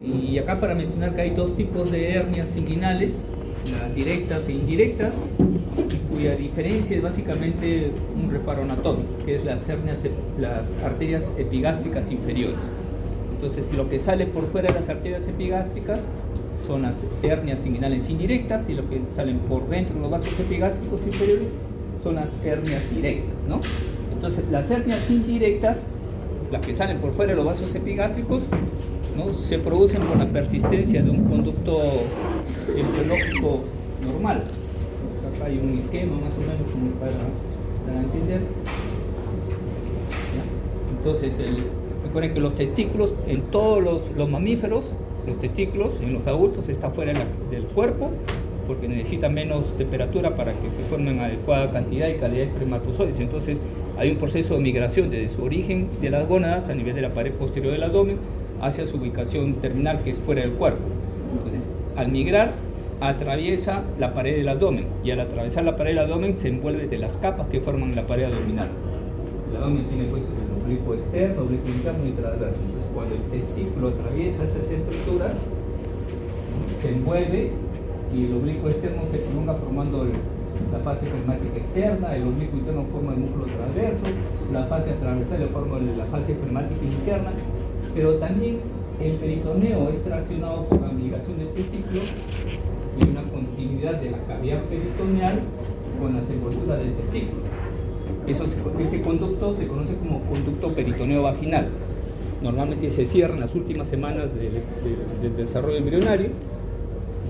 Y acá para mencionar que hay dos tipos de hernias inguinales, las directas e indirectas, cuya diferencia es básicamente un reparo anatómico, que es las arterias epigástricas inferiores. Entonces, lo que sale por fuera de las arterias epigástricas son las hernias inguinales indirectas, y lo que salen por dentro de los vasos epigástricos inferiores son las hernias directas, ¿no? Entonces, las hernias indirectas, las que salen por fuera de los vasos epigástricos, ¿no?, se producen por la persistencia de un conducto embriológico normal. Acá hay un esquema más o menos como para entender. Entonces, recuerden que los testículos en todos los mamíferos, los testículos en los adultos están fuera del cuerpo, porque necesitan menos temperatura para que se formen adecuada cantidad y calidad de espermatozoides. Entonces, hay un proceso de migración desde su origen de las gónadas a nivel de la pared posterior del abdomen hacia su ubicación terminal, que es fuera del cuerpo. Entonces, al migrar, atraviesa la pared del abdomen, y al atravesar la pared del abdomen se envuelve de las capas que forman la pared abdominal. El abdomen tiene pues el oblicuo externo, oblicuo interno y transverso. Entonces, cuando el testículo atraviesa esas estructuras, se envuelve, y el oblicuo externo se prolonga formando la fase espermática externa, el oblicuo interno forma el músculo transverso, la fase transversal forma la fase espermática interna, pero también el peritoneo es traccionado por la migración del testículo y una continuidad de la cavidad peritoneal con las envolturas del testículo. Este conducto se conoce como conducto peritoneo vaginal. Normalmente se cierra en las últimas semanas del desarrollo embrionario,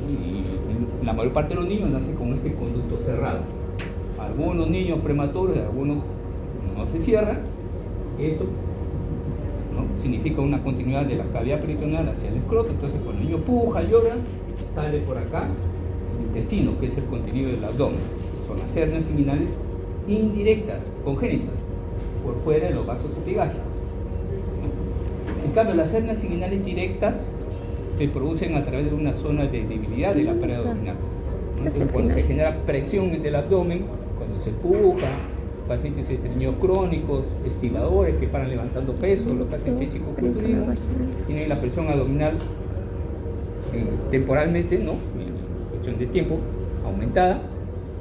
y la mayor parte de los niños nacen con este conducto cerrado. Algunos niños prematuros, algunos no se cierran. Esto, ¿no?, significa una continuidad de la cavidad peritoneal hacia el escroto. Entonces, cuando el niño puja, llora, sale por acá el intestino, que es el contenido del abdomen. Son las hernias inguinales indirectas, congénitas, por fuera de los vasos epigástricos. En cambio, las hernias inguinales directas se producen a través de una zona de debilidad de la pared abdominal. Entonces, cuando se genera presión en el abdomen, cuando se puja, pacientes estreñidos crónicos, estiladores que paran levantando peso, los que hacen físico-culturismo, tienen la presión abdominal temporalmente, ¿no?, en cuestión de tiempo, aumentada,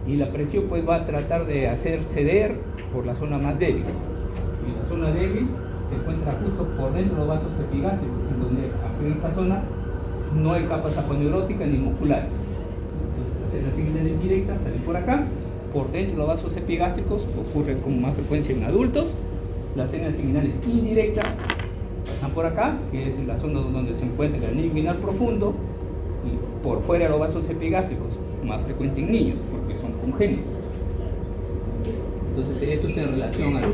y la presión pues va a tratar de hacer ceder por la zona más débil. Y la zona débil se encuentra justo por dentro de los vasos epigástricos, en donde aquí en esta zona no hay capas aponeuróticas ni musculares. Entonces, las hernias inguinales directas salen por acá, por dentro de los vasos epigástricos, ocurren con más frecuencia en adultos. Las hernias inguinales indirectas pasan por acá, que es en la zona donde se encuentra el anillo inguinal profundo, y por fuera de los vasos epigásticos, más frecuente en niños, porque son congénitas. Entonces, eso es en relación a la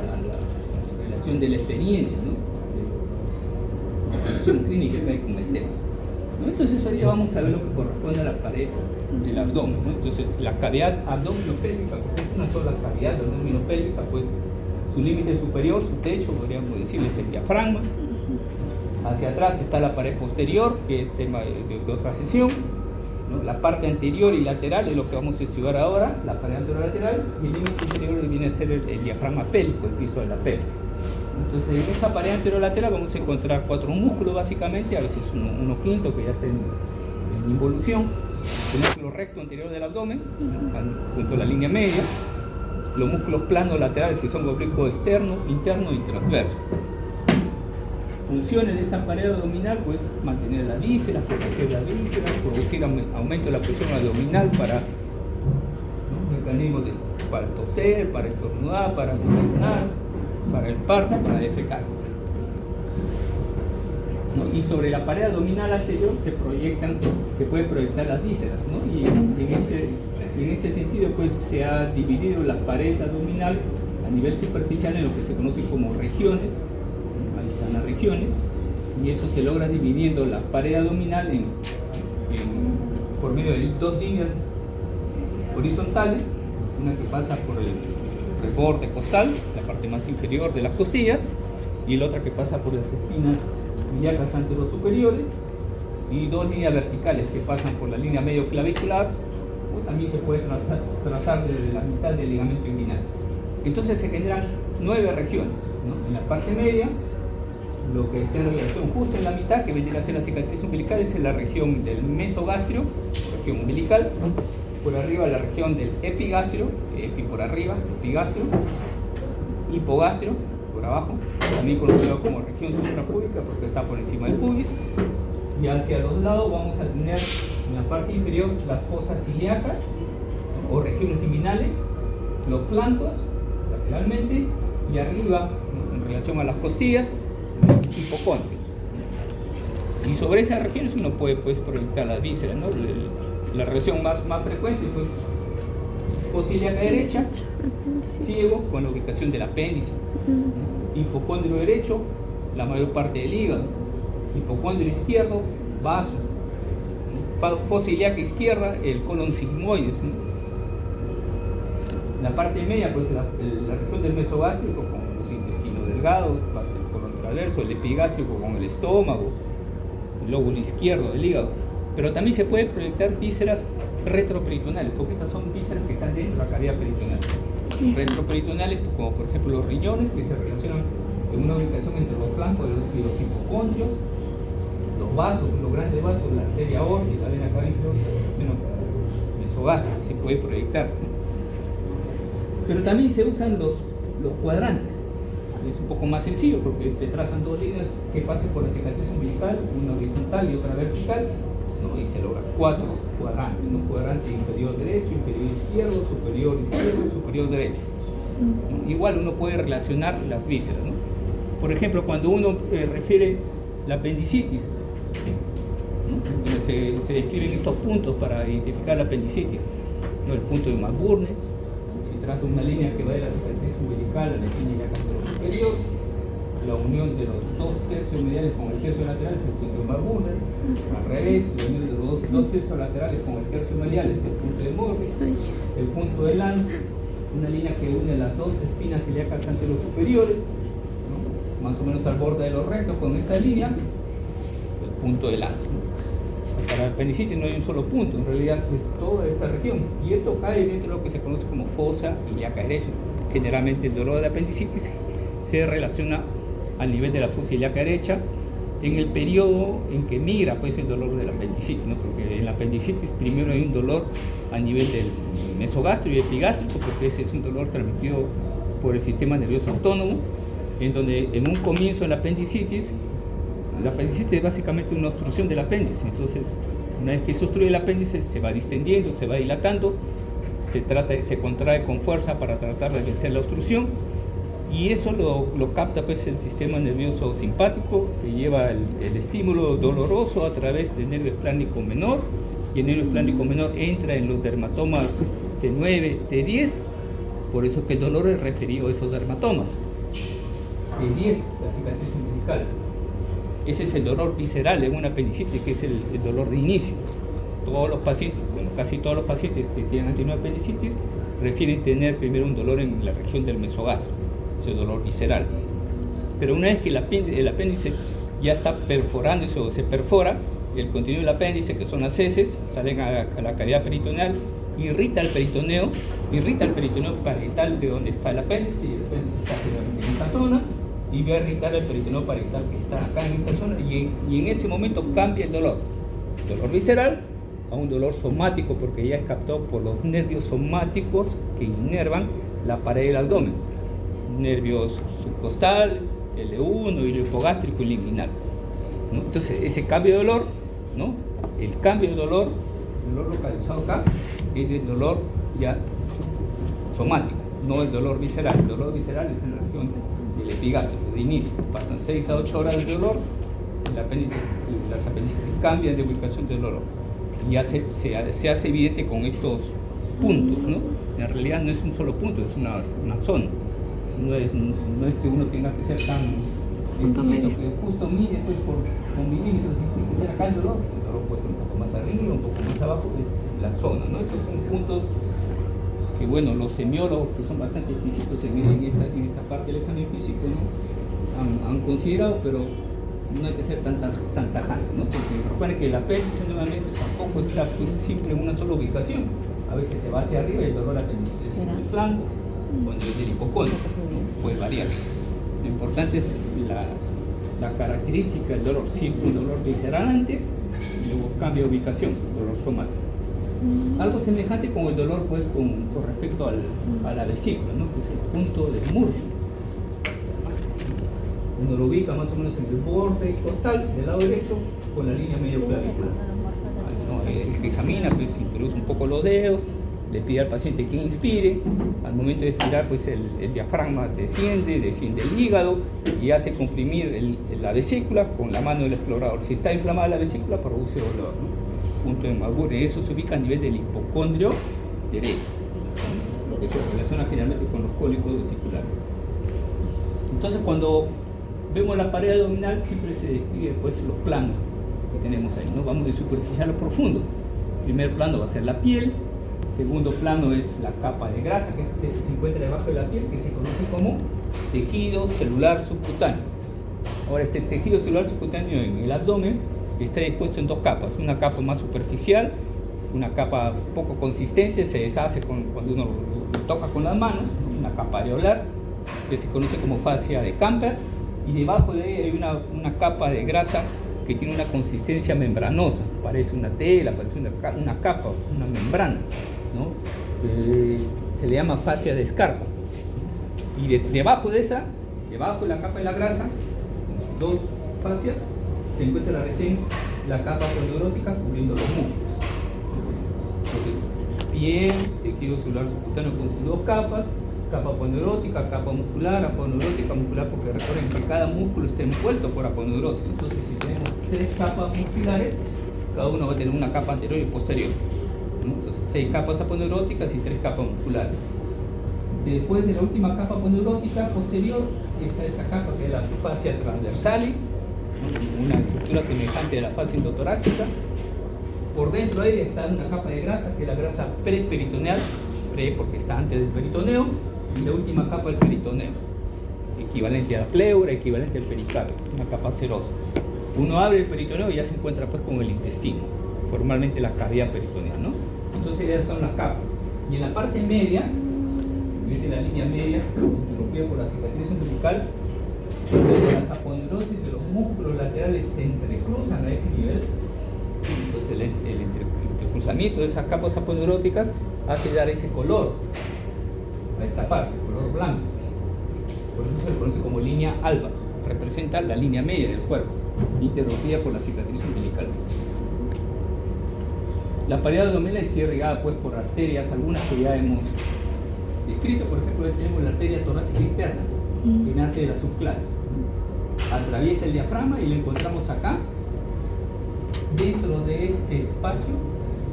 relación de la experiencia, ¿no?, de la relación clínica que hay con el tema, ¿no? Entonces, hoy vamos a ver lo que corresponde a la pared del abdomen, ¿no? Entonces, la cavidad abdominopélvica, porque es una sola cavidad abdominopélvica, pues su límite superior, su techo, podríamos decir, es el diafragma. Hacia atrás está la pared posterior, que es tema de otra sesión, ¿no? La parte anterior y lateral es lo que vamos a estudiar ahora, la pared anterior-lateral, y el límite inferior viene a ser el diafragma pélvico, el piso de la pelvis. Entonces, en esta pared anterior-lateral vamos a encontrar 4 músculos básicamente, a veces uno quinto que ya está en involución. El músculo recto anterior del abdomen, junto a la línea media, los músculos planos laterales, que son oblicuo externo, interno y transverso. Funciones de esta pared abdominal, pues mantener las vísceras, proteger las vísceras, producir aumento de la presión abdominal para, ¿no?, mecanismos para toser, para estornudar, para pulmonar, para el parto, para defecar, ¿no? Y sobre la pared abdominal anterior se pueden proyectar las vísceras, ¿no? Y en este sentido, pues se ha dividido la pared abdominal a nivel superficial en lo que se conoce como regiones. Ahí están las regiones, y eso se logra dividiendo la pared abdominal por medio de 2 líneas horizontales, una que pasa por el borde costal, la parte más inferior de las costillas, y la otra que pasa por las espinas ilíacas anterosuperiores, y 2 líneas verticales que pasan por la línea medio clavicular, o también se puede trazar desde la mitad del ligamento inguinal. Entonces se generan 9 regiones, ¿no? En la parte media lo que está en relación justo en la mitad, que vendría a ser la cicatriz umbilical, es la región del mesogastrio, región umbilical. Por arriba la región del epigastrio, epi por arriba, epigastrio, hipogastrio por abajo, también conocido como región suprapúbica porque está por encima del pubis. Y hacia los lados vamos a tener en la parte inferior las fosas ilíacas o regiones inguinales, los flancos lateralmente y arriba, en relación a las costillas, los hipocondrios. Y sobre esas regiones uno puede pues proyectar las vísceras, ¿no? La región más frecuente, pues, fosa ilíaca derecha, ciego, con la ubicación del apéndice, ¿no? Hipocondrio derecho, la mayor parte del hígado, hipocondrio izquierdo, vaso, ¿no? Fosa ilíaca izquierda, el colon sigmoides, ¿no? La parte media, pues, la región del mesogástrico con los intestinos delgados, parte del colon transverso, el epigástrico con el estómago, el lóbulo izquierdo del hígado. Pero también se puede proyectar vísceras retroperitonales, porque estas son vísceras que están dentro de la cavidad peritoneal. Retroperitonales, como por ejemplo los riñones, que se relacionan en una ubicación entre los flancos y los hipocondrios, los vasos, los grandes vasos, la arteria aórtica, la vena cava inferior, se relacionan con el mesogástrico, se puede proyectar. Pero también se usan los cuadrantes. Es un poco más sencillo porque se trazan dos líneas que pasen por la cicatriz umbilical, una horizontal y otra vertical, ¿no? Y se logra 4 cuadrantes, un cuadrante inferior derecho, inferior izquierdo, superior derecho, ¿no? Igual uno puede relacionar las vísceras, ¿no? Por ejemplo, cuando uno refiere la apendicitis, ¿no? Se describen estos puntos para identificar la apendicitis, ¿no? El punto de McBurney, se traza una línea que va de la cicatriz umbilical a la esquina ilíaca superior. La unión de los 2 tercios mediales con el tercio lateral es el punto de McBurney. Al revés, la unión de los 2 tercios laterales con el tercio medial es el punto de Morris. El punto de Lance, una línea que une las 2 espinas ilíacas anteriores superiores, ¿no? Más o menos al borde de los rectos con esta línea, el punto de Lance, ¿no? Para la apendicitis no hay un solo punto, en realidad es toda esta región. Y esto cae dentro de lo que se conoce como fosa ilíaca derecha. Generalmente el dolor de apendicitis se relaciona al nivel de la fosa ilíaca derecha en el periodo en que migra pues el dolor de la apendicitis, ¿no? Porque en la apendicitis primero hay un dolor a nivel del mesogástrico y epigástrico, porque ese es un dolor transmitido por el sistema nervioso autónomo, en donde en un comienzo de la apendicitis es básicamente una obstrucción del apéndice. Entonces, una vez que se obstruye el apéndice, se va distendiendo, se va dilatando, se contrae con fuerza para tratar de vencer la obstrucción. Y eso lo capta pues el sistema nervioso simpático, que lleva el estímulo doloroso a través del nervio esplánico menor, y el nervio esplánico menor entra en los dermatomas T9, T10, por eso que el dolor es referido a esos dermatomas. T10, la cicatriz umbilical. Ese es el dolor visceral en una apendicitis, que es el dolor de inicio. Todos los pacientes, bueno, casi todos los pacientes que tienen apendicitis refieren tener primero un dolor en la región del mesogastro, ese dolor visceral. Pero una vez que el apéndice ya está perforándose o se perfora, el contenido del apéndice, que son las heces, salen a la cavidad peritoneal, irrita el peritoneo parietal de donde está el apéndice, y el apéndice está generalmente en esta zona, y va a irritar el peritoneo parietal que está acá en esta zona, y en ese momento cambia el dolor visceral a un dolor somático, porque ya es captado por los nervios somáticos que inervan la pared del abdomen, nervios subcostal, L1, hilo hipogástrico y linguinal, ¿no? Entonces ese cambio de dolor, ¿no? El cambio de dolor localizado acá es el dolor ya somático, no el dolor visceral. El dolor visceral es en la región del epigástrico de inicio, pasan 6 a 8 horas de dolor, las apendicitis cambian de ubicación del dolor y ya se hace evidente con estos puntos, ¿no? En realidad no es un solo punto, es una zona. No es que uno tenga que ser tan exquisito, que justo mide pues, con milímetros, tiene que ser acá el dolor puede ser un poco más arriba, un poco más abajo, es la zona, ¿no? Estos son puntos que, bueno, los semiólogos, que son bastante exquisitos en esta parte del examen físico, ¿no? han considerado, pero no hay que ser tan tajantes, ¿no? Porque recuerden que el apéndice nuevamente tampoco está pues, siempre en una sola ubicación. A veces se va hacia arriba y el dolor apendicitis es en el flanco, o en el hipocondrio, ¿no? Puede variar. Lo importante es la característica del dolor, siempre un dolor visceral antes y luego cambio de ubicación, dolor somático. Algo semejante con el dolor pues con respecto a la vesícula, ¿no? Que es el punto de Murphy. Uno lo ubica más o menos en el borde costal del lado derecho con la línea medio clavicular. El que examina pues introduce un poco los dedos, le pide al paciente que inspire. Al momento de expirar pues el diafragma desciende el hígado y hace comprimir la vesícula con la mano del explorador. Si está inflamada la vesícula produce dolor, ¿no? Punto de Marburg, eso se ubica a nivel del hipocondrio derecho, ¿no? Lo que se relaciona generalmente con los cólicos vesiculares. Entonces cuando vemos la pared abdominal siempre se describe pues los planos que tenemos ahí, ¿no? Vamos de superficial a profundo. Primer plano va a ser la piel, segundo plano es la capa de grasa que se encuentra debajo de la piel, que se conoce como tejido celular subcutáneo. Ahora este tejido celular subcutáneo en el abdomen está dispuesto en dos capas, una capa más superficial, una capa poco consistente, se deshace cuando uno lo toca con las manos, una capa areolar que se conoce como fascia de Camper, y debajo de ella hay una capa de grasa que tiene una consistencia membranosa, parece una tela, parece una capa, una membrana, ¿no? Se le llama fascia de Scarpa. Y debajo de la capa de la grasa, dos fascias, se encuentra recién la capa aponeurótica cubriendo los músculos. Entonces, piel, tejido celular subcutáneo con sus dos capas, capa aponeurótica, capa muscular, aponeurótica, muscular, porque recuerden que cada músculo está envuelto por aponeurosis. Entonces, si tenemos tres capas musculares, cada uno va a tener una capa anterior y posterior, ¿no? Entonces, 6 capas aponeuróticas y 3 capas musculares. Después de la última capa aponeurótica posterior está esta capa que es la fascia transversalis, una estructura semejante a la fascia endotorácica. Por dentro de ella está una capa de grasa que es la grasa preperitoneal, porque está antes del peritoneo, y la última capa del peritoneo, equivalente a la pleura, equivalente al pericardio, una capa serosa. Uno abre el peritoneo y ya se encuentra pues con el intestino, formalmente la cavidad peritoneal, ¿no? Entonces esas son las capas. Y en la parte media, en la línea media, interrumpida por la cicatriz umbilical, donde las aponeurosis de los músculos laterales se entrecruzan a ese nivel, entonces el entrecruzamiento de esas capas aponeuróticas hace dar ese color a esta parte, color blanco. Por eso se le conoce como línea alba, representa la línea media del cuerpo, interrumpida por la cicatriz umbilical. La pared abdominal está irrigada pues por arterias, algunas que ya hemos descrito. Por ejemplo, tenemos la arteria torácica interna, que nace de la subclara, atraviesa el diafragma y la encontramos acá, dentro de este espacio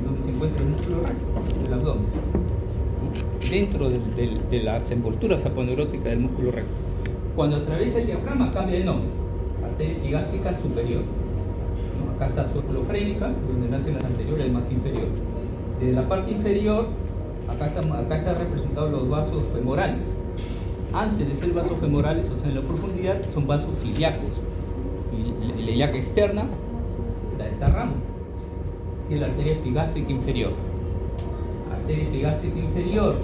donde se encuentra el músculo recto del abdomen, dentro de las envolturas aponeuróticas del músculo recto. Cuando atraviesa el diafragma cambia de nombre, arteria epigástrica superior, ¿no? Acá está suprofrénica, donde nacen las anteriores, más inferior. Desde la parte inferior, acá están representados los vasos femorales. Antes de ser vasos femorales, o sea, en la profundidad, son vasos ilíacos. Y la ilíaca externa da esta rama, que es la arteria epigástrica inferior. Arteria epigástrica inferior,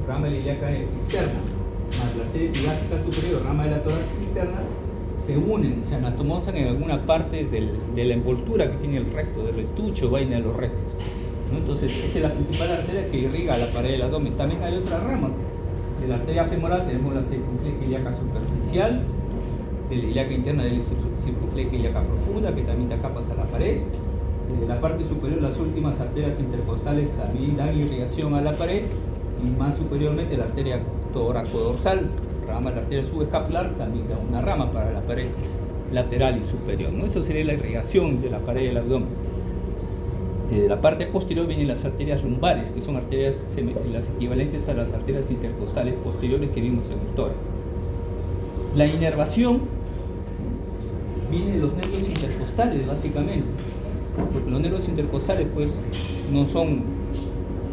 rama de la ilíaca externa, más la arteria epigástrica superior, rama de la torácica interna, se unen, se anastomosan en alguna parte de la envoltura que tiene el recto, del estuche o vaina de los rectos, ¿no? Entonces, esta es la principal arteria que irriga la pared del abdomen. También hay otras ramas. De la arteria femoral tenemos la circunfleja ilíaca superficial, de la ilíaca interna de la circunfleja ilíaca profunda, que también da capas a la pared. De la parte superior, las últimas arterias intercostales también dan irrigación a la pared, y más superiormente la arteria toracodorsal, rama de la arteria subescapular, también da una rama para la pared lateral y superior, ¿no? Eso sería la irrigación de la pared del abdomen. Desde la parte posterior vienen las arterias lumbares, que son arterias las equivalentes a las arterias intercostales posteriores que vimos en el tórax. La inervación viene de los nervios intercostales, básicamente, porque los nervios intercostales pues no son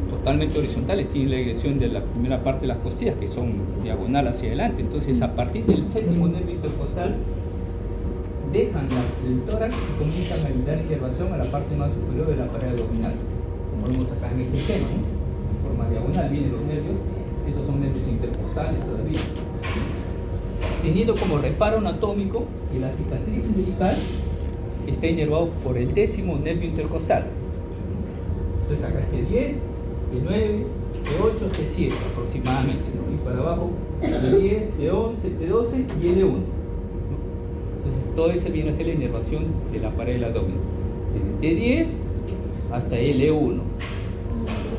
totalmente horizontales, tienen la dirección de la primera parte de las costillas, que son diagonal hacia adelante. Entonces, a partir del séptimo nervio intercostal, dejan el tórax y comienzan a dar inervación a la parte más superior de la pared abdominal, como vemos acá en este esquema, ¿no? En forma diagonal vienen los nervios. Estos son nervios intercostales todavía. teniendo como reparo anatómico que la cicatriz umbilical está inervado por el 10º nervio intercostal. Entonces acá es T10, T9, T8, T7 aproximadamente, ¿no? Y para abajo T10, T11, T12 y L1, ¿no? Entonces todo ese viene a ser la inervación de la pared del abdomen, desde T10 hasta L1.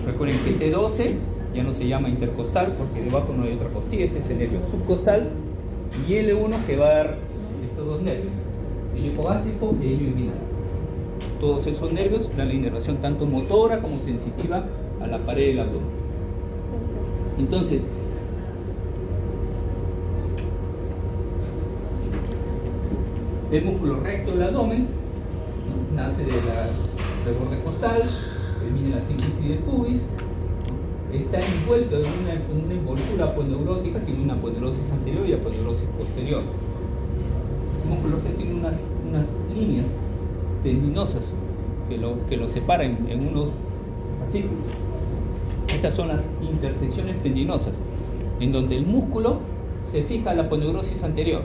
Recuerden que T12 ya no se llama intercostal porque debajo no hay otra costilla, ese es el nervio subcostal, y L1 que va a dar estos dos nervios, el hipogástrico y el inguinal. Todos esos nervios dan la inervación tanto motora como sensitiva a la pared del abdomen. Entonces, el músculo recto del abdomen, ¿no?, nace del borde costal, termina en la sínfisis del pubis, ¿no?, está envuelto en una envoltura aponeurótica, tiene una aponeurosis anterior y aponeurosis posterior. El músculo recto tiene unas líneas tendinosas que lo separan en unos fascículos. Estas son las intersecciones tendinosas, en donde el músculo se fija a la aponeurosis anterior,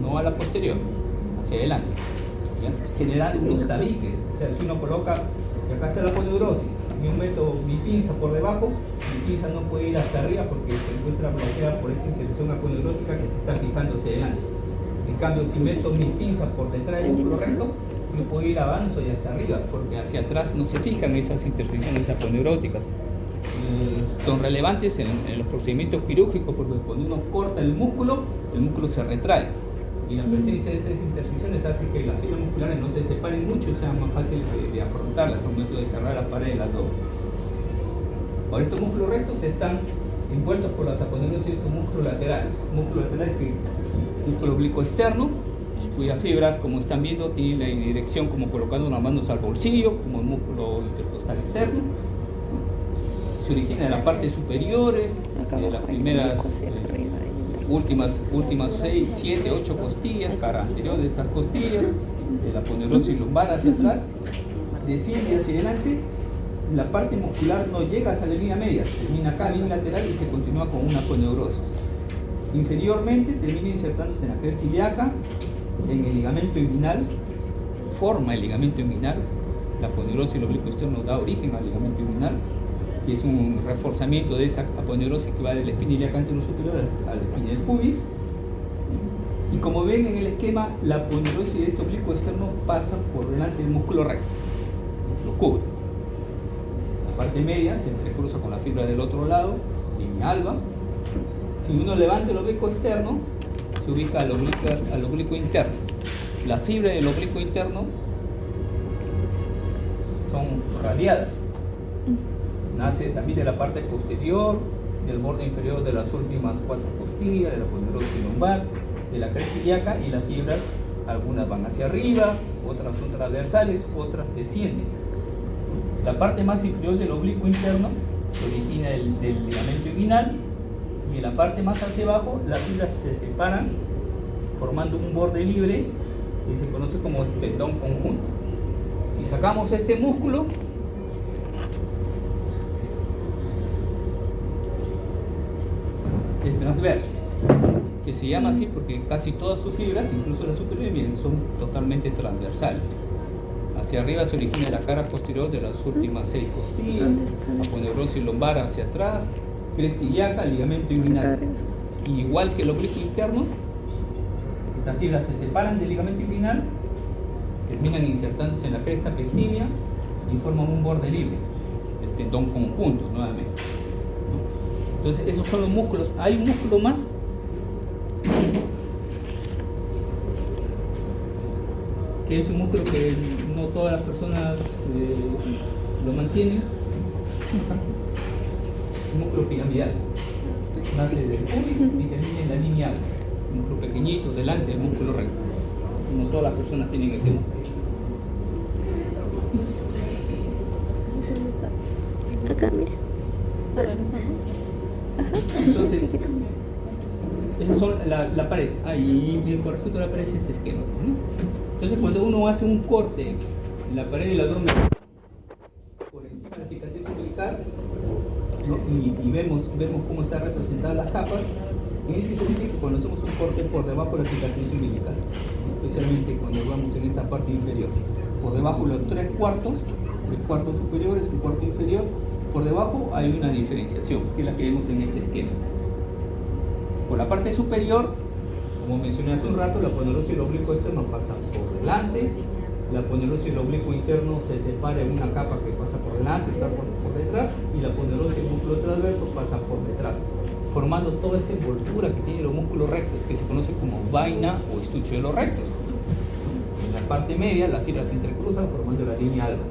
no a la posterior, hacia adelante, ¿ya? Generando unos tabiques. O sea, si uno coloca, si acá está la aponeurosis, yo meto mi pinza por debajo, mi pinza no puede ir hasta arriba porque se encuentra bloqueada por esta intersección aponeurótica que se está fijando hacia adelante. En cambio, si meto mi pinza por detrás del músculo recto, yo puedo ir avanzo y hasta arriba, porque hacia atrás no se fijan esas intersecciones aponeuróticas. Son relevantes en los procedimientos quirúrgicos porque cuando uno corta el músculo se retrae. Y la presencia de estas intersecciones hace que las fibras musculares no se separen mucho y sea más fácil de afrontarlas al momento de cerrar la pared de las dos. Ahora, estos músculos rectos están envueltos por las aponeurosis de estos músculos laterales. Músculo lateral que músculo oblicuo externo, cuyas fibras, como están viendo, tienen la dirección como colocando las manos al bolsillo, como el músculo intercostal externo. Se origina en las partes superiores, de las primeras últimas 6, 7, 8 costillas, cara anterior de estas costillas, de la aponeurosis lumbar hacia atrás, desciende hacia adelante. La parte muscular no llega hasta la línea media, termina acá, línea lateral, y se continúa con una aponeurosis. Inferiormente termina insertándose en la cresta ilíaca, en el ligamento inguinal, forma el ligamento inguinal. La aponeurosis del oblicuo externo da origen al ligamento inguinal, que es un reforzamiento de esa aponeurosis que va de la espina ilíaca anterosuperior a la espina del pubis. Y como ven en el esquema, la aponeurosis de este oblicuo externo pasa por delante del músculo recto, lo cubre. La parte media se entrecruza con la fibra del otro lado, línea alba. Si uno levanta el oblicuo externo, se ubica al oblicuo interno. Las fibras del oblicuo interno son radiadas. Nace también de la parte posterior, del borde inferior de las últimas 4 costillas, de la aponeurosis lumbar, de la cresta ilíaca, y las fibras, algunas van hacia arriba, otras son transversales, otras descienden. La parte más inferior del oblicuo interno se origina del ligamento inguinal, y en la parte más hacia abajo las fibras se separan formando un borde libre y se conoce como tendón conjunto. Si sacamos este músculo, es transverso, que se llama así porque casi todas sus fibras, incluso las superiores, miren, son totalmente transversales. Hacia arriba se origina la cara posterior de las últimas 6 costillas, aponeurosis lumbar hacia atrás, cresta ilíaca, ligamento inguinal. Y igual que el oblicuo interno, estas fibras se separan del ligamento inguinal, terminan insertándose en la cresta pectínea y forman un borde libre, el tendón conjunto nuevamente. Entonces, esos son los músculos. Hay un músculo más que es un músculo que no todas las personas lo mantienen. Un músculo piramidal. Nace del pubis y termina en la línea alta. Un músculo pequeñito delante del músculo recto. No todas las personas tienen ese músculo. Acá, mira. Entonces, esas son la pared. Ahí bien correcto la pared es este esquema, ¿no? Entonces, cuando uno hace un corte en la pared del abdomen por encima de la cicatriz umbilical, ¿no?, y vemos cómo están representadas las capas, En este específico conocemos un corte por debajo de la cicatriz umbilical, especialmente cuando vamos en esta parte inferior. Por debajo los 3/4 superiores, un cuarto inferior. Por debajo hay una diferenciación, que es la que vemos en este esquema. Por la parte superior, como mencioné hace un rato, la aponeurosis del oblicuo externo pasa por delante. La aponeurosis del oblicuo interno se separa en una capa que pasa por delante, otra por detrás, y la aponeurosis del músculo transverso pasa por detrás, formando toda esta envoltura que tienen los músculos rectos, que se conoce como vaina o estuche de los rectos. En la parte media, las fibras se intercruzan formando la línea alba.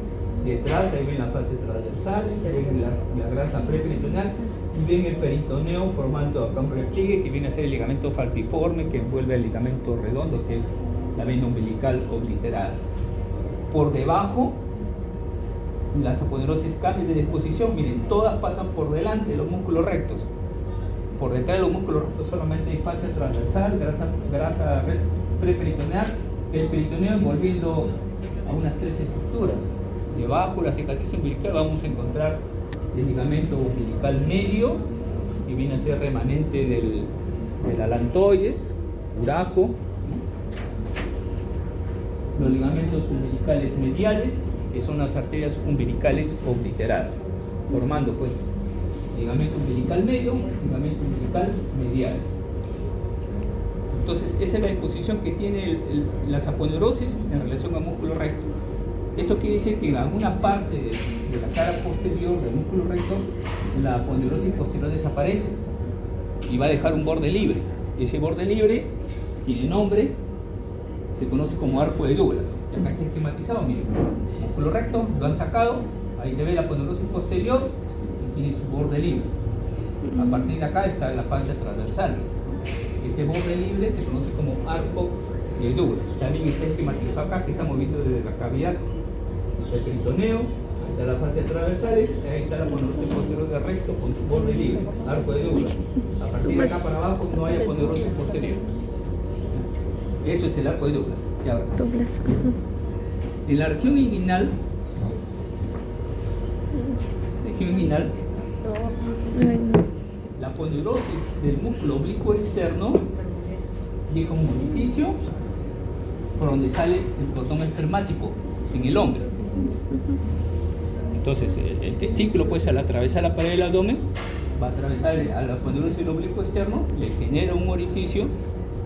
Detrás, ahí ven la fase transversal, ven la grasa preperitoneal y ven el peritoneo formando acá un repliegue que viene a ser el ligamento falciforme que envuelve el ligamento redondo, que es la vena umbilical obliterada. Por debajo, las aponeurosis cambian de disposición. Miren, todas pasan por delante de los músculos rectos. Por detrás de los músculos rectos solamente hay fase transversal, grasa preperitoneal, el peritoneo envolviendo a unas 3 estructuras. Debajo de la cicatriz umbilical vamos a encontrar el ligamento umbilical medio, que viene a ser remanente del alantoides, uraco, ¿no? Los ligamentos umbilicales mediales, que son las arterias umbilicales obliteradas, formando pues ligamento umbilical medio, ligamento umbilical mediales. Entonces, esa es la disposición que tiene las aponeurosis en relación al músculo recto. Esto quiere decir que en alguna parte de la cara posterior del músculo recto, la aponeurosis posterior desaparece y va a dejar un borde libre. Ese borde libre tiene nombre, se conoce como arco de Douglas. Y acá está esquematizado, miren, músculo recto, lo han sacado, ahí se ve la aponeurosis posterior y tiene su borde libre. A partir de acá está la fascia transversales. Este borde libre se conoce como arco de Douglas. También está esquematizado acá, que estamos viendo desde la cavidad. El peritoneo, ahí está la fascia transversales, ahí está la aponeurosis posterior del recto con su borde libre, arco de Douglas. A partir de acá para abajo no hay aponeurosis posterior. Eso es el arco de Douglas. En la región inguinal, la aponeurosis del músculo oblicuo externo llega como un orificio por donde sale el cordón espermático en el hombre. Entonces el testículo, pues, al atravesar la pared del abdomen, va a atravesar a la aponeurosis del oblicuo externo, le genera un orificio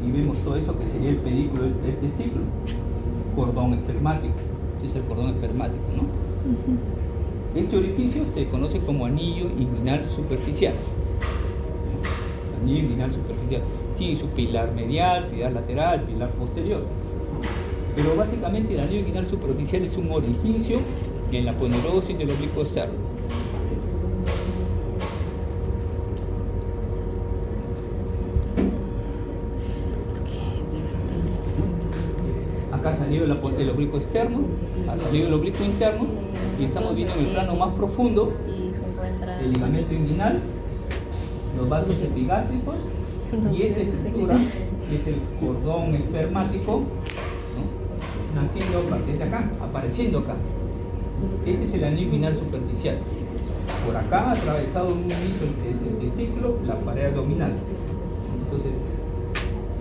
y vemos todo esto que sería el pedículo del testículo, cordón espermático. Este es el cordón espermático, ¿no? Este orificio se conoce como anillo inguinal superficial. Anillo inguinal superficial. Tiene su pilar medial, pilar lateral, pilar posterior. Pero básicamente el anillo inguinal superficial es un orificio en la aponeurosis del oblicuo externo. Acá ha salido el oblicuo externo, ha salido el oblicuo interno y estamos viendo en el plano más profundo el ligamento inguinal, los vasos epigástricos y esta estructura que es el cordón espermático, ¿no? Naciendo a partir de acá, apareciendo acá. Este es el anillo inguinal superficial. Por acá, atravesado en un inicio el testículo, la pared abdominal. Entonces,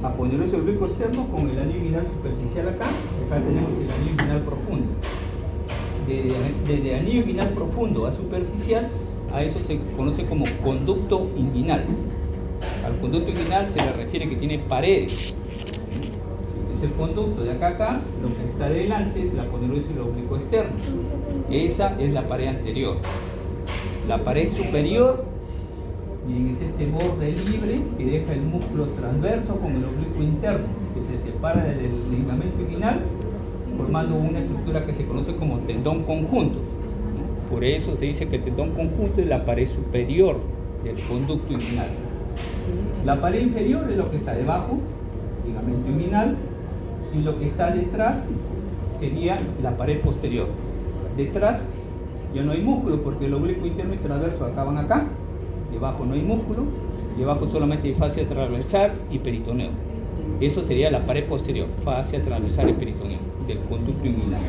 aponeurosis del oblicuo externo con el anillo inguinal superficial acá. Acá tenemos el anillo inguinal profundo. Desde anillo inguinal profundo a superficial, a eso se conoce como conducto inguinal. Al conducto inguinal se le refiere que tiene paredes. Es el conducto de acá a acá, lo que está delante es la aponeurosis del oblicuo externo. Esa es la pared anterior. La pared superior, miren, es este borde libre que deja el músculo transverso con el oblicuo interno, que se separa del ligamento inguinal, formando una estructura que se conoce como tendón conjunto. Por eso se dice que el tendón conjunto es la pared superior del conducto inguinal. La pared inferior es lo que está debajo, ligamento inguinal, y lo que está detrás sería la pared posterior. Detrás ya no hay músculo porque el oblicuo interno y transverso acaban acá, debajo no hay músculo, debajo solamente hay fascia transversal y peritoneo. Eso sería la pared posterior, fascia transversal y peritoneo del conducto inguinal.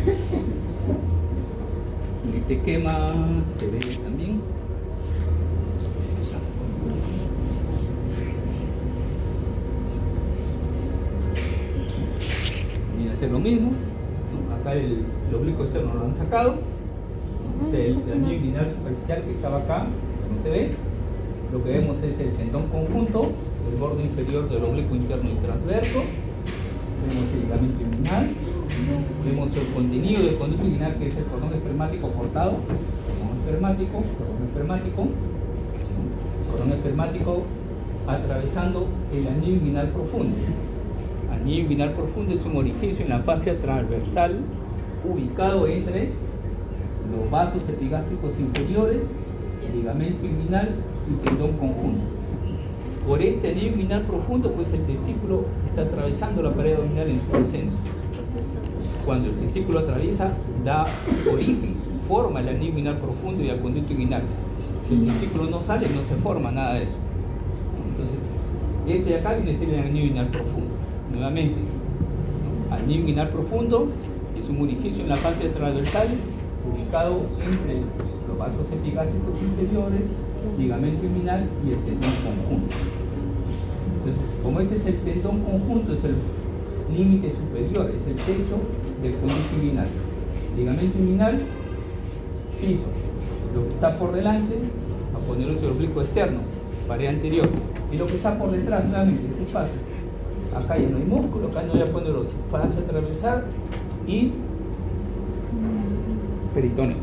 En este esquema se ve también. hacer lo mismo, ¿no? Acá el oblicuo externo lo han sacado, ¿no? O sea, el anillo inguinal superficial que estaba acá, no se ve. Lo que vemos es el tendón conjunto, el borde inferior del oblicuo interno y transverso. Vemos el ligamento inguinal, vemos el contenido del conducto inguinal, que es el cordón espermático cortado, cordón espermático atravesando el anillo inguinal profundo. Anillo inguinal profundo es un orificio en la fascia transversal ubicado entre los vasos epigástricos inferiores, el ligamento inguinal y tendón conjunto. Por este anillo inguinal profundo, pues el testículo está atravesando la pared abdominal en su descenso. Cuando el testículo atraviesa, da origen, forma el anillo inguinal profundo y el conducto inguinal. Si el testículo no sale, no se forma nada de eso. Entonces, este de acá viene a ser el anillo inguinal profundo. Nuevamente, anillo inguinal profundo es un orificio en la fascia transversales ubicado entre los vasos epigástricos inferiores, ligamento inguinal y el tendón conjunto. Entonces, como este es el tendón conjunto, es el límite superior, es el techo del conducto inguinal. Ligamento inguinal, piso. Lo que está por delante, aponeurosio oblicuo externo, pared anterior. Y lo que está por detrás, nuevamente, ¿qué pasa? Acá ya no hay músculo, acá no hay aponeurosio. Fascia transversal y peritoneo.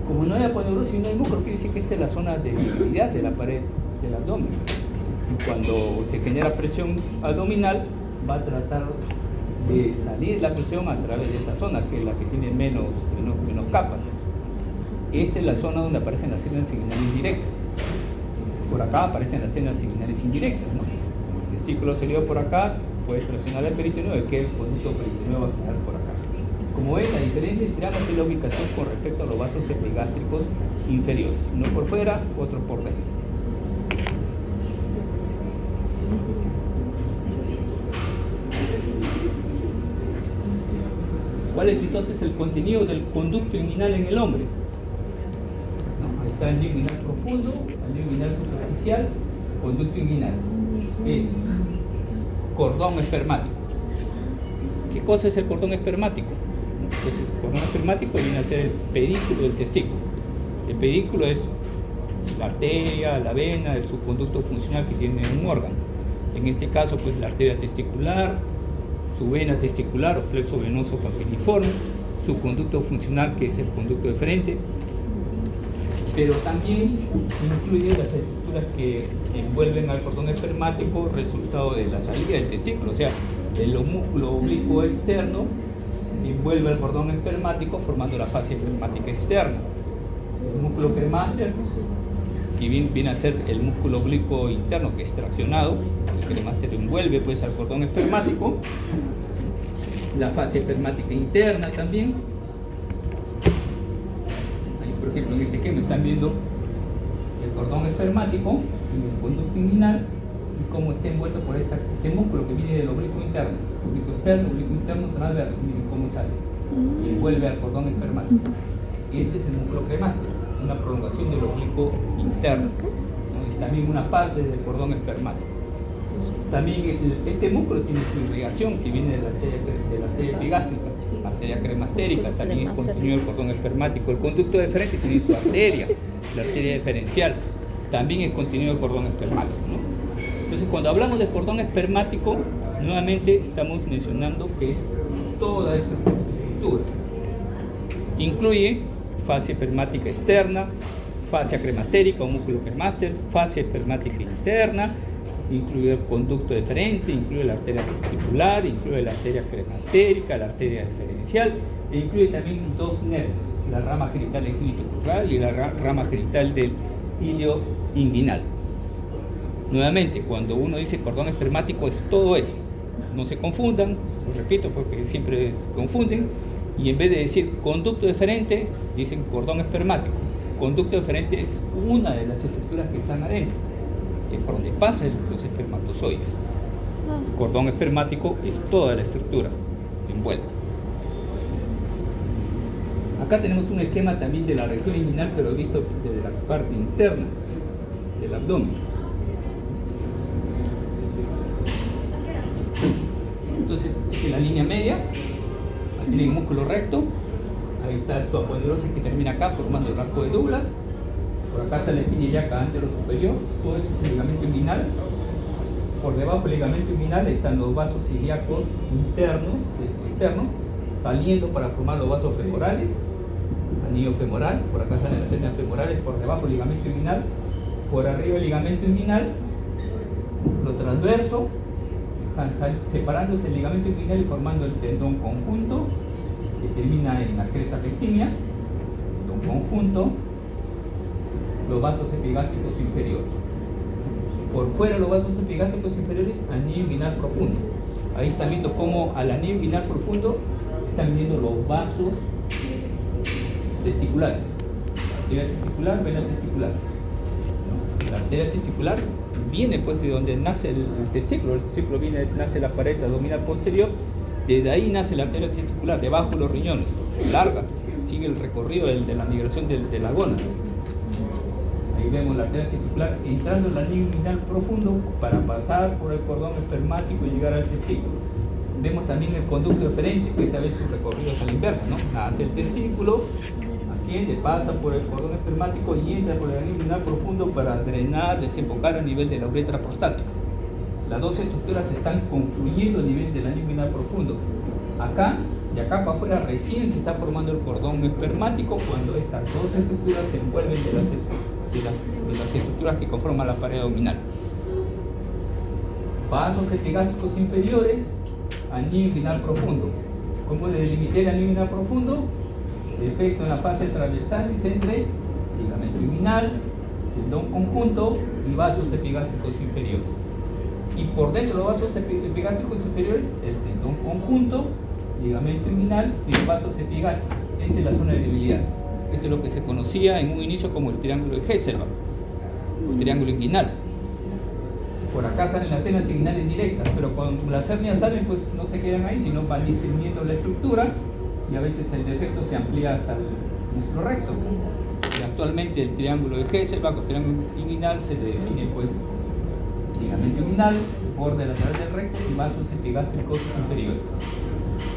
Como no hay aponeurosio y no hay músculo, quiere decir que esta es la zona de debilidad de la pared del abdomen. Y cuando se genera presión abdominal, va a tratar de salir la presión a través de esta zona, que es la que tiene menos capas. Esta es la zona donde aparecen las señas inguinales directas. Por acá aparecen las señas inguinales indirectas, ¿no? El testículo se dio por acá, puede presionar el peritoneo, es que el conducto peritoneo va a quedar por acá. Como ven, la diferencia entre ambas es la ubicación con respecto a los vasos epigástricos inferiores. Uno por fuera, otro por dentro. ¿Cuál es entonces el contenido del conducto inguinal en el hombre? Ahí está el anillo inguinal profundo, anillo inguinal superficial, conducto inguinal. Es cordón espermático. ¿Qué cosa es el cordón espermático? Entonces, el cordón espermático viene a ser el pedículo del testículo. El pedículo es la arteria, la vena, el subconducto funcional que tiene un órgano. En este caso, pues la arteria testicular, su vena testicular o plexo venoso papiliforme, su conducto funcional, que es el conducto deferente, pero también incluye las estructuras que envuelven al cordón espermático resultado de la salida del testículo, o sea, el músculo oblicuo externo envuelve al cordón espermático formando la fascia espermática externa. El músculo cremaster, que viene a ser el músculo oblicuo interno, que es traccionado, el cremaster envuelve pues al cordón espermático, la fascia espermática interna también. Ahí, por ejemplo, en este esquema están viendo el cordón espermático y el conducto inguinal y cómo está envuelto por este músculo que viene del oblicuo interno, oblicuo externo, oblicuo interno, transverso. Miren cómo sale y envuelve al cordón espermático. Este es el músculo cremaster, una prolongación del oblicuo interno, ¿no? Es también una parte del cordón espermático. También este músculo tiene su irrigación que viene de la arteria epigástrica, arteria cremastérica, también es contenido del cordón espermático. El conducto deferente tiene su arteria, la arteria diferencial, también es contenido del cordón espermático, ¿no? Entonces, cuando hablamos de cordón espermático, nuevamente estamos mencionando que es toda esta estructura. Incluye fascia espermática externa, fascia cremastérica o músculo cremaster, fascia espermática interna, incluye el conducto deferente, incluye la arteria testicular, incluye la arteria cremastérica, la arteria diferencial, e incluye también dos nervios, la rama genital del gínito curval y la rama genital del ilio inguinal. Nuevamente, cuando uno dice cordón espermático es todo eso. No se confundan, lo repito porque siempre se confunden, y en vez de decir conducto deferente, dicen cordón espermático. Conducto deferente es una de las estructuras que están adentro, es por donde pasan los espermatozoides. Cordón espermático es toda la estructura envuelta. Acá tenemos un esquema también de la región inguinal, pero visto desde la parte interna del abdomen. Entonces, Esta es la línea media, ahí tiene el músculo recto, ahí está su aponeursis que termina acá formando el arco de Douglas, por acá está la espina ilíaca antero superior, todo esto es el ligamento inguinal. Por debajo del ligamento inguinal están los vasos ilíacos internos, externos, saliendo para formar los vasos femorales, anillo femoral, por acá salen las hernias femorales, por debajo del ligamento inguinal, por arriba del ligamento inguinal, lo transverso, separándose el ligamento inguinal y formando el tendón conjunto, que termina en la cresta pectínea, tendón conjunto, los vasos epigástricos inferiores. Por fuera de los vasos epigástricos inferiores, anillo inguinal profundo. Ahí están viendo cómo al anillo inguinal profundo están viendo los vasos testiculares. Arteria testicular, vena testicular. La arteria testicular viene pues de donde nace el testículo nace la pared abdominal posterior, desde ahí nace la arteria testicular, debajo de los riñones, larga, sigue el recorrido de la migración de la gónada. Ahí vemos la arteria testicular entrando en el anillo inguinal profundo para pasar por el cordón espermático y llegar al testículo. Vemos también el conducto deferente, que esta vez su recorrido es a la inversa, ¿no? Nace el testículo, asciende, pasa por el cordón espermático y entra por el anillo inguinal profundo para drenar, desembocar a nivel de la uretra prostática. Las dos estructuras están confluyendo a nivel del anillo inguinal profundo. Acá, de acá para afuera, recién se está formando el cordón espermático cuando estas dos estructuras se envuelven de las estructuras que conforman la pared abdominal. Vasos epigástricos inferiores, anillo inguinal profundo. ¿Cómo delimité el anillo inguinal profundo? Defecto en la fase transversal entre ligamento inguinal, tendón conjunto y vasos epigástricos inferiores. Y por dentro de los vasos epigástricos inferiores, el tendón conjunto, ligamento inguinal y los vasos epigástricos. Esta es la zona de debilidad. Esto es lo que se conocía en un inicio como el triángulo de Hesselbach, o el triángulo inguinal. Por acá salen las hernias inguinales directas, pero cuando las hernias salen, pues no se quedan ahí, sino van distribuyendo la estructura y a veces el defecto se amplía hasta el músculo recto. Y actualmente el triángulo de Hesselbach o triángulo inguinal se define pues ligamento inguinal, borde lateral del recto y vasos epigástricos inferiores,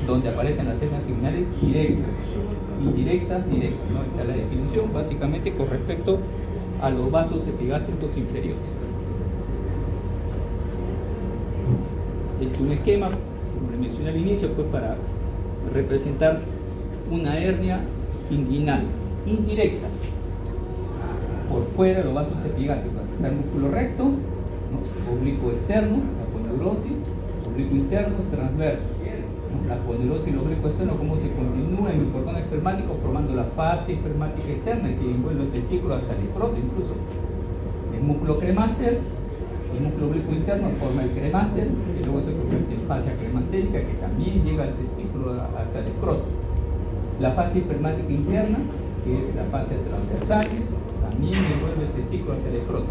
donde aparecen las hernias inguinales directas, indirectas, directas, ¿no? Esta es la definición básicamente con respecto a los vasos epigástricos inferiores. Es un esquema, como le mencioné al inicio, pues para representar una hernia inguinal indirecta. Por fuera los vasos epigástricos, está el músculo recto, ¿no? Oblicuo externo, la aponeurosis, oblicuo interno, transverso. La aponeurosis y el oblicuo externo, como se continúa en el cordón espermático formando la fascia espermática externa que envuelve el testículo hasta el escroto incluso. El músculo cremaster, el músculo oblicuo interno forma el cremaster y luego se convierte en fascia cremastérica que también llega al testículo hasta el escroto. La fascia espermática interna, que es la fascia transversalis, también envuelve el testículo hasta el escroto.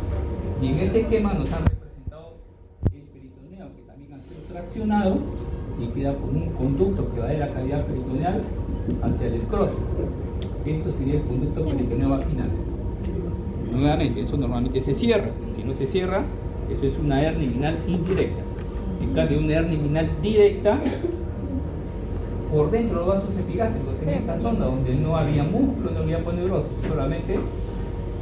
Y en este esquema nos han representado el peritoneo, que también ha sido traccionado y queda como un conducto que va de la cavidad peritoneal hacia el escroto. Esto sería el conducto peritoneo vaginal. Nuevamente, eso normalmente se cierra. Si no se cierra, eso es una hernia inguinal indirecta. En cambio, una hernia inguinal directa, por dentro de los vasos epigástricos, en esta zona donde no había músculo, no había aponeurosis, solamente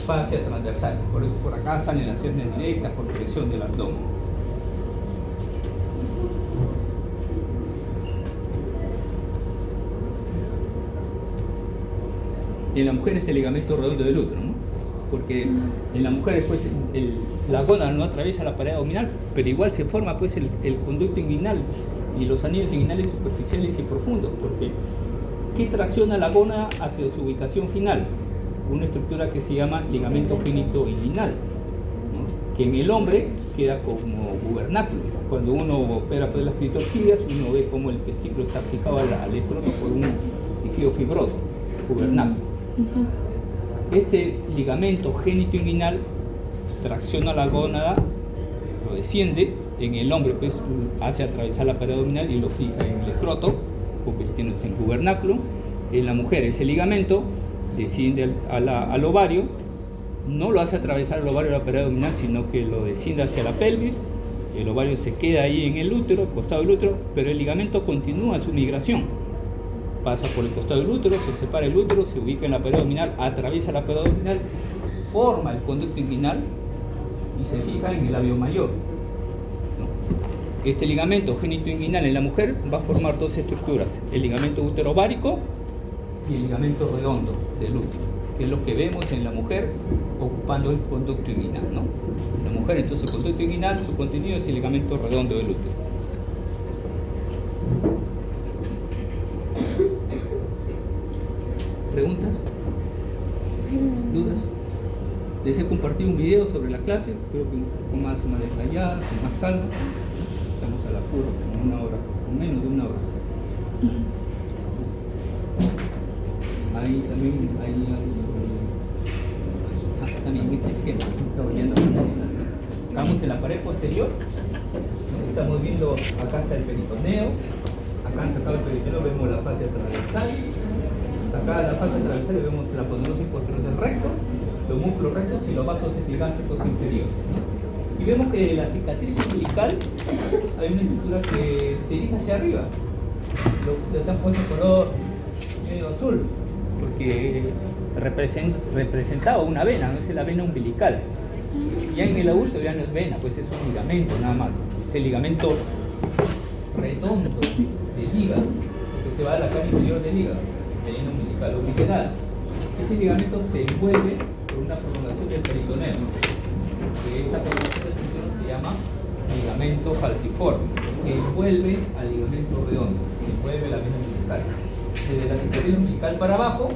fascia transversal. Por eso por acá salen las hernias directas por presión del abdomen. En la mujer es el ligamento redondo del útero, ¿no? Porque en la mujer después la gónada no atraviesa la pared abdominal, pero igual se forma pues el conducto inguinal y los anillos inguinales superficiales y profundos, porque ¿qué tracciona la gónada hacia su ubicación final? Una estructura que se llama ligamento génito inguinal, ¿no? Que en el hombre queda como gubernáculo. Cuando uno opera pues las clitorquídeas, uno ve como el testículo está fijado al escroto por un tejido fibroso, gubernáculo. Este ligamento génito inguinal tracciona la gónada, lo desciende, en el hombre pues hace atravesar la pared abdominal y lo fija en el escroto, convirtiéndose en gubernáculo. En la mujer ese ligamento desciende al ovario, no lo hace atravesar el ovario de la pared abdominal, sino que lo desciende hacia la pelvis El ovario se queda ahí en el útero, costado del útero, pero el ligamento continúa su migración. Pasa por el costado del útero, se separa el útero, se ubica en la pared abdominal, atraviesa la pared abdominal, forma el conducto inguinal y se fija en el labio mayor. Este ligamento genitoinguinal en la mujer va a formar dos estructuras: el ligamento útero-ovárico y el ligamento redondo del útero, que es lo que vemos en la mujer ocupando el conducto inguinal, ¿no? La mujer, entonces, el conducto inguinal, su contenido es el ligamento redondo del útero. ¿Preguntas? ¿Dudas? Les he compartido un video sobre la clase, creo que un poco más detallada, con más calma. Estamos al apuro, con una hora, con menos de una hora. Ahí también hay algo sobre... también este esquema, está volviendo. Estamos en la pared posterior, estamos viendo, acá está el peritoneo, acá sacado el peritoneo vemos la fascia transversal, sacada la fascia transversal vemos la aponeursis posterior del recto, los músculos rectos y los vasos epigásticos inferiores, ¿no? Y vemos que la cicatriz umbilical hay una estructura que se dirige hacia arriba. Les han puesto color medio azul porque representaba una vena, no es la vena umbilical. Ya en el adulto ya no es vena, pues es un ligamento nada más. Es el ligamento redondo del hígado, que se va a la cara inferior del hígado, vena umbilical o visceral. Ese ligamento se envuelve por una prolongación del peritoneo, que esta prolongación del peritoneo se llama ligamento falciforme, que envuelve al ligamento redondo, que envuelve la vena umbilical. Desde la cicatriz umbilical para abajo,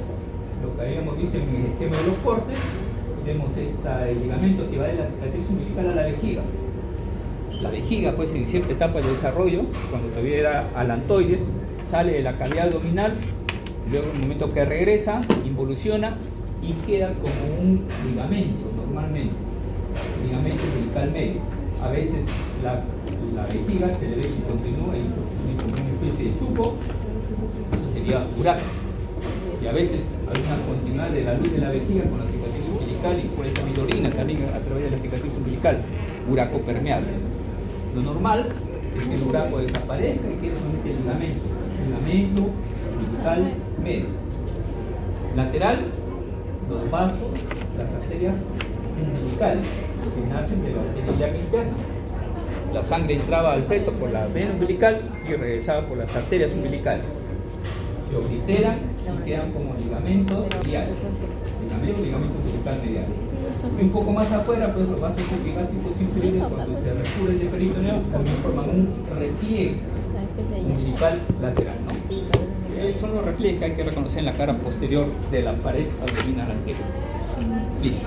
lo que habíamos visto en el esquema de los cortes, vemos el ligamento que va de la cicatriz umbilical a la vejiga. La vejiga, pues, en cierta etapa de desarrollo, cuando todavía era alantoides, sale de la cavidad abdominal, luego en el momento que regresa, involuciona y queda como un ligamento normalmente, ligamento umbilical medio. A veces la vejiga se le ve y continúa y como una especie de chupo, eso sería buraco. Y a veces hay una continuidad de la luz de la vejiga con la cicatriz umbilical y puede salir orina también a través de la cicatriz umbilical, buraco permeable. Lo normal es que el buraco desaparezca y quede solamente el ligamento umbilical medio. Lateral, los vasos, las arterias umbilicales que nacen de la arteria ilíaca interna. La sangre entraba al feto por la vena umbilical y regresaba por las arterias umbilicales. Se obliteran y quedan como ligamentos mediales, ligamento umbilical medial. Y un poco más afuera, pues los vasos epigásticos inferiores, cuando se recubre el peritoneo, también forman un repliegue umbilical lateral, ¿no? Son los repliegues que hay que reconocer en la cara posterior de la pared abdominal anterior. Listo.